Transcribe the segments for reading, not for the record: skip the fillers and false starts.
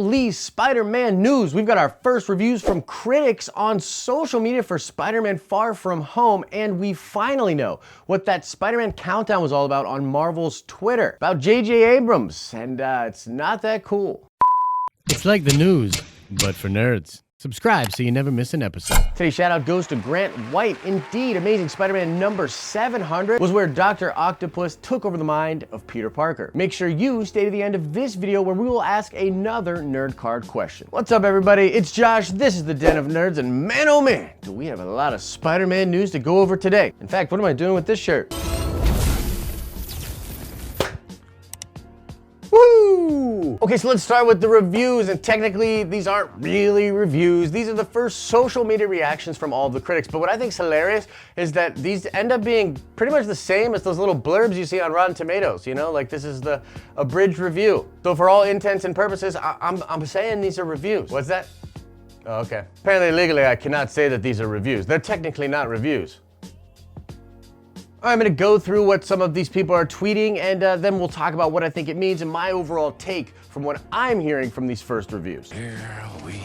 Holy Spider-Man news! We've got our first reviews from critics on social media for Spider-Man Far From Home, and we finally know what that Spider-Man countdown was all about on Marvel's Twitter. About J.J. Abrams, and it's not that cool. It's like the news, but for nerds. Subscribe so you never miss an episode. Today's shout out goes to Grant White. Indeed, Amazing Spider-Man number 700 was where Dr. Octopus took over the mind of Peter Parker. Make sure you stay to the end of this video where we will ask another nerd card question. What's up, everybody? It's Josh. This is the Den of Nerds, and man, oh man, do we have a lot of Spider-Man news to go over today. In fact, what am I doing with this shirt? Woo! Okay, so let's start with the reviews, and technically these aren't really reviews. These are the first social media reactions from all of the critics, but what I think is hilarious is that these end up being pretty much the same as those little blurbs you see on Rotten Tomatoes, you know? Like, this is the abridged review. So for all intents and purposes, I'm saying these are reviews. What's that? Oh, okay. Apparently legally I cannot say that these are reviews. They're technically not reviews. I'm going to go through what some of these people are tweeting, and then we'll talk about what I think it means and my overall take from what I'm hearing from these first reviews. Here we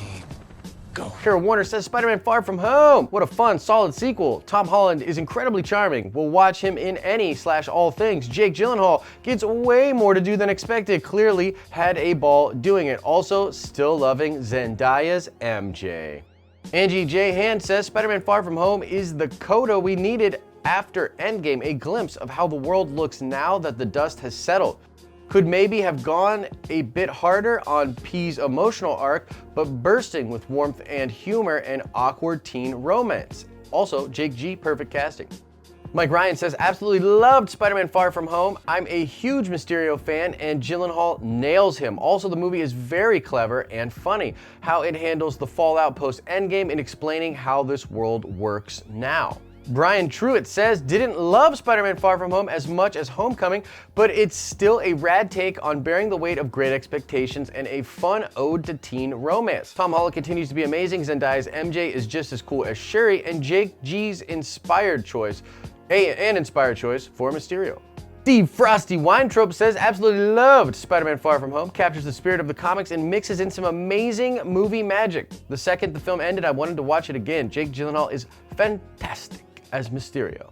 go. Kara Warner says, Spider-Man Far From Home. What a fun, solid sequel. Tom Holland is incredibly charming. We'll watch him in any/all things. Jake Gyllenhaal gets way more to do than expected. Clearly had a ball doing it. Also, still loving Zendaya's MJ. Angie J. Hand says, Spider-Man Far From Home is the coda we needed after Endgame, a glimpse of how the world looks now that the dust has settled. Could maybe have gone a bit harder on P's emotional arc, but bursting with warmth and humor and awkward teen romance. Also, Jake G, perfect casting. Mike Ryan says, absolutely loved Spider-Man Far From Home. I'm a huge Mysterio fan, and Gyllenhaal nails him. Also, the movie is very clever and funny. How it handles the fallout post-Endgame in explaining how this world works now. Brian Truitt says, didn't love Spider-Man Far From Home as much as Homecoming, but it's still a rad take on bearing the weight of great expectations and a fun ode to teen romance. Tom Holland continues to be amazing. Zendaya's MJ is just as cool as Shuri, and Jake G's inspired choice for Mysterio. Steve Frosty Weintraub says, absolutely loved Spider-Man Far From Home, captures the spirit of the comics and mixes in some amazing movie magic. The second the film ended, I wanted to watch it again. Jake Gyllenhaal is fantastic as Mysterio.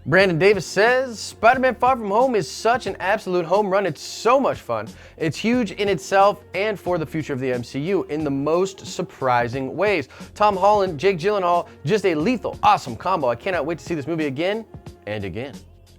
Brandon Davis says, Spider-Man Far From Home is such an absolute home run. It's so much fun. It's huge in itself and for the future of the MCU in the most surprising ways. Tom Holland, Jake Gyllenhaal, just a lethal, awesome combo. I cannot wait to see this movie again and again.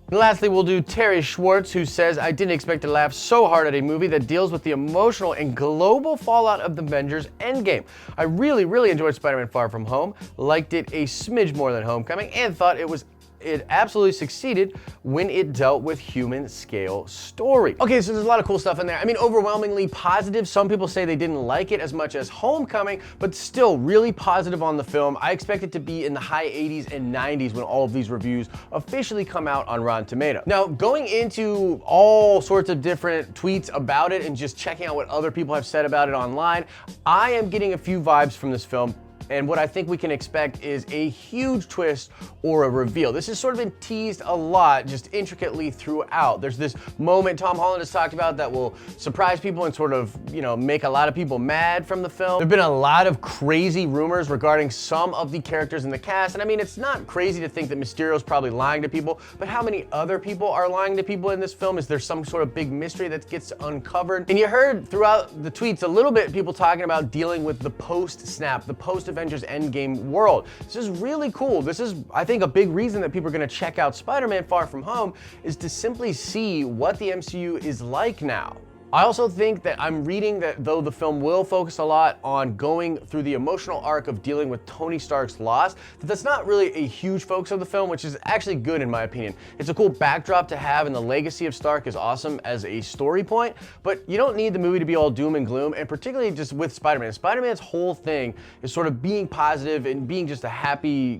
And lastly, we'll do Terry Schwartz, who says, I didn't expect to laugh so hard at a movie that deals with the emotional and global fallout of the Avengers Endgame. I really enjoyed Spider-Man Far From Home, liked it a smidge more than Homecoming, and thought it absolutely succeeded when it dealt with human scale story. Okay, so there's a lot of cool stuff in there. I mean, overwhelmingly positive. Some people say they didn't like it as much as Homecoming, but still really positive on the film. I expect it to be in the high 80s and 90s when all of these reviews officially come out on Rotten Tomatoes. Now, going into all sorts of different tweets about it and just checking out what other people have said about it online, I am getting a few vibes from this film. And what I think we can expect is a huge twist or a reveal. This has sort of been teased a lot, just intricately throughout. There's this moment Tom Holland has talked about that will surprise people and sort of, make a lot of people mad from the film. There've been a lot of crazy rumors regarding some of the characters in the cast. And I mean, it's not crazy to think that Mysterio's probably lying to people, but how many other people are lying to people in this film? Is there some sort of big mystery that gets uncovered? And you heard throughout the tweets a little bit people talking about dealing with the post-snap, the post-Avengers Endgame world. This is really cool. This is, I think, a big reason that people are going to check out Spider-Man Far From Home is to simply see what the MCU is like now. I also think that I'm reading that though the film will focus a lot on going through the emotional arc of dealing with Tony Stark's loss, that's not really a huge focus of the film, which is actually good in my opinion. It's a cool backdrop to have, and the legacy of Stark is awesome as a story point, but you don't need the movie to be all doom and gloom, and particularly just with Spider-Man. Spider-Man's whole thing is sort of being positive and being just a happy,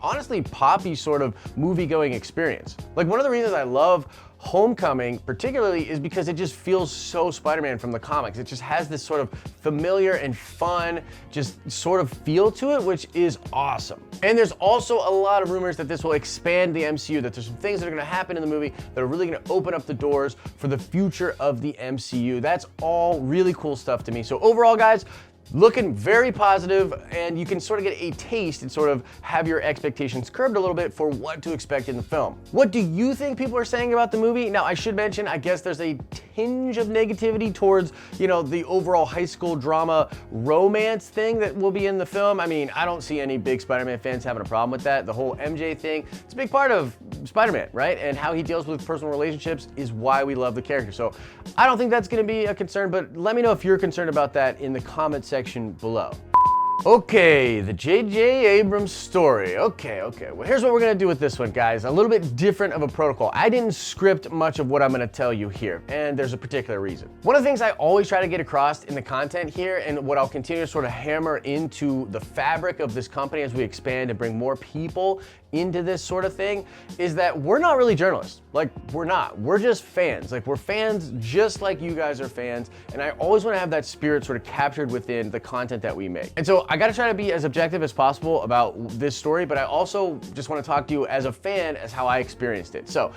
honestly poppy sort of movie-going experience. Like, one of the reasons I love Homecoming particularly is because it just feels so Spider-Man from the comics. It just has this sort of familiar and fun, just sort of feel to it, which is awesome. And there's also a lot of rumors that this will expand the MCU, that there's some things that are gonna happen in the movie that are really gonna open up the doors for the future of the MCU. That's all really cool stuff to me. So overall, guys, looking very positive, and you can sort of get a taste and sort of have your expectations curbed a little bit for what to expect in the film. What do you think people are saying about the movie? Now, I should mention, I guess there's a tinge of negativity towards, you know, the overall high school drama romance thing that will be in the film. I mean, I don't see any big Spider-Man fans having a problem with that. The whole MJ thing, it's a big part of Spider-Man, right? And how he deals with personal relationships is why we love the character. So I don't think that's gonna be a concern, but let me know if you're concerned about that in the comment section below. Okay, the J.J. Abrams story. Okay. Well, here's what we're gonna do with this one, guys. A little bit different of a protocol. I didn't script much of what I'm gonna tell you here, and there's a particular reason. One of the things I always try to get across in the content here, and what I'll continue to sort of hammer into the fabric of this company as we expand and bring more people into this sort of thing, is that we're not really journalists. Like, we're not. We're just fans. Like, we're fans just like you guys are fans, and I always want to have that spirit sort of captured within the content that we make. And so I gotta try to be as objective as possible about this story, but I also just want to talk to you as a fan as how I experienced it. So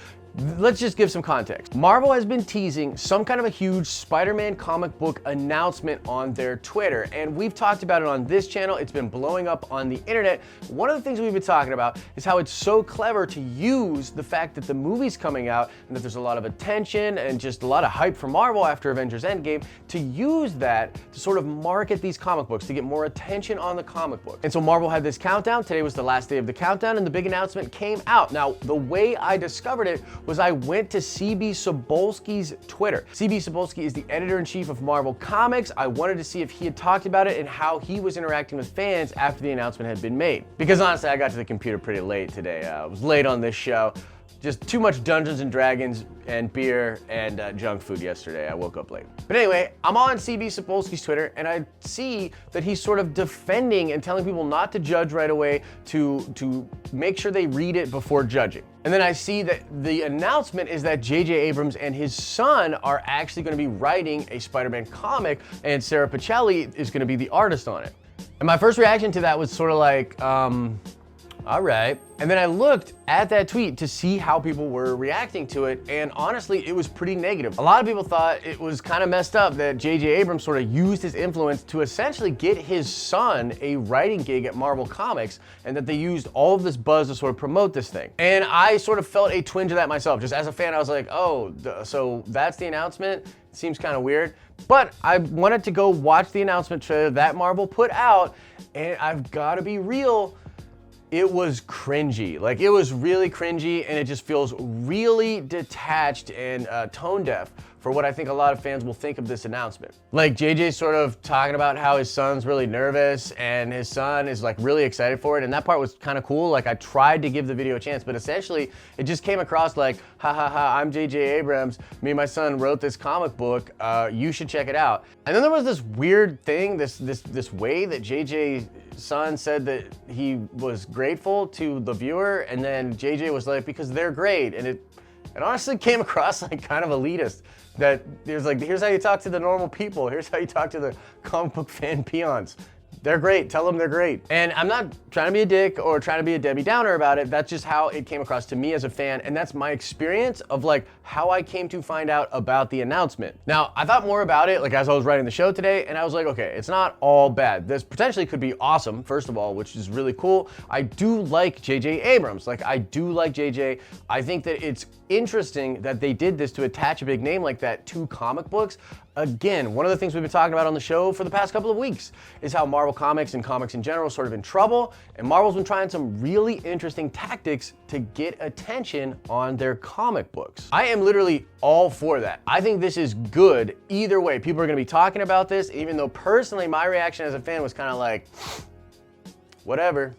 let's just give some context. Marvel has been teasing some kind of a huge Spider-Man comic book announcement on their Twitter, and we've talked about it on this channel. It's been blowing up on the internet. One of the things we've been talking about is how it's so clever to use the fact that the movie's coming out and that there's a lot of attention and just a lot of hype for Marvel after Avengers Endgame, to use that to sort of market these comic books, to get more attention on the comic book. And so Marvel had this countdown. Today was the last day of the countdown, and the big announcement came out. Now, the way I discovered it was I went to CB Cebulski's Twitter. CB Cebulski is the editor-in-chief of Marvel Comics. I wanted to see if he had talked about it and how he was interacting with fans after the announcement had been made. Because honestly, I got to the computer pretty late today. I was late on this show. Just too much Dungeons and Dragons and beer and junk food yesterday. I woke up late. But anyway, I'm on CB Cebulski's Twitter, and I see that he's sort of defending and telling people not to judge right away, to make sure they read it before judging. And then I see that the announcement is that J.J. Abrams and his son are actually going to be writing a Spider-Man comic, and Sarah Pichelli is going to be the artist on it. And my first reaction to that was sort of like, all right. And then I looked at that tweet to see how people were reacting to it, and honestly, it was pretty negative. A lot of people thought it was kind of messed up that J.J. Abrams sort of used his influence to essentially get his son a writing gig at Marvel Comics, and that they used all of this buzz to sort of promote this thing. And I sort of felt a twinge of that myself. Just as a fan, I was like, oh, so that's the announcement? It seems kind of weird. But I wanted to go watch the announcement trailer that Marvel put out, and I've got to be real, it was cringy. Like, it was really cringy, and it just feels really detached and tone deaf for what I think a lot of fans will think of this announcement. Like, JJ's sort of talking about how his son's really nervous and his son is like really excited for it, and that part was kind of cool. Like, I tried to give the video a chance, but essentially it just came across like, ha ha ha, I'm J.J. Abrams, me and my son wrote this comic book, you should check it out. And then there was this weird thing, this way that JJ's son said that he was grateful to the viewer, and then JJ was like, because they're great, and it honestly came across like kind of elitist. That there's like, here's how you talk to the normal people, here's how you talk to the comic book fan peons. They're great, tell them they're great. And I'm not trying to be a dick or trying to be a Debbie Downer about it, that's just how it came across to me as a fan, and that's my experience of like how I came to find out about the announcement. Now, I thought more about it like as I was writing the show today, and I was like, okay, it's not all bad. This potentially could be awesome, first of all, which is really cool. I do like J.J. Abrams, like I do like JJ. I think that it's interesting that they did this to attach a big name like that to comic books. Again, one of the things we've been talking about on the show for the past couple of weeks is how Marvel Comics and comics in general are sort of in trouble, and Marvel's been trying some really interesting tactics to get attention on their comic books. I am literally all for that. I think this is good either way. People are gonna be talking about this, even though personally my reaction as a fan was kind of like, whatever.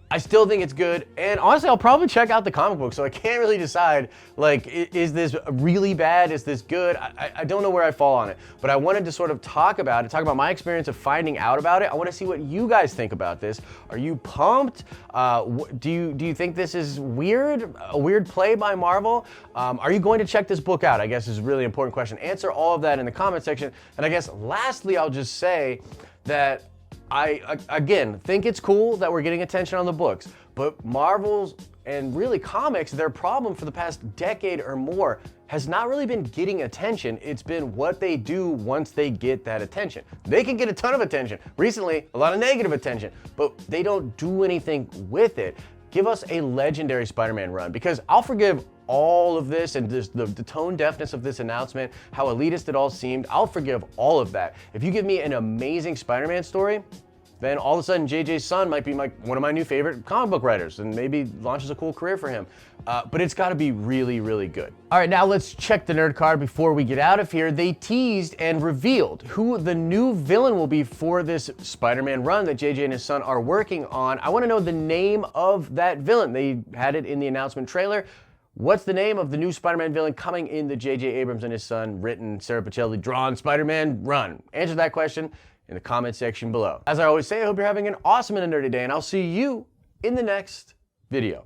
I still think it's good, and honestly, I'll probably check out the comic book, so I can't really decide, like, is this really bad? Is this good? I don't know where I fall on it, but I wanted to sort of talk about my experience of finding out about it. I want to see what you guys think about this. Are you pumped? Do you think this is weird? A weird play by Marvel? Are you going to check this book out? I guess is a really important question. Answer all of that in the comment section, and I guess lastly, I'll just say that I again think it's cool that we're getting attention on the books, but Marvel's and really comics, their problem for the past decade or more has not really been getting attention. It's been what they do once they get that attention. They can get a ton of attention. Recently, a lot of negative attention, but they don't do anything with it. Give us a legendary Spider-Man run, because I'll forgive all of this and just the tone deafness of this announcement, how elitist it all seemed. I'll forgive all of that. If you give me an amazing Spider-Man story, then all of a sudden JJ's son might be one of my new favorite comic book writers and maybe launches a cool career for him. But it's gotta be really, really good. All right, now let's check the nerd card before we get out of here. They teased and revealed who the new villain will be for this Spider-Man run that JJ and his son are working on. I wanna know the name of that villain. They had it in the announcement trailer. What's the name of the new Spider-Man villain coming in the J.J. Abrams and his son written, Sarah Pacelli drawn Spider-Man run? Answer that question in the comment section below. As I always say, I hope you're having an awesome and nerdy day, and I'll see you in the next video.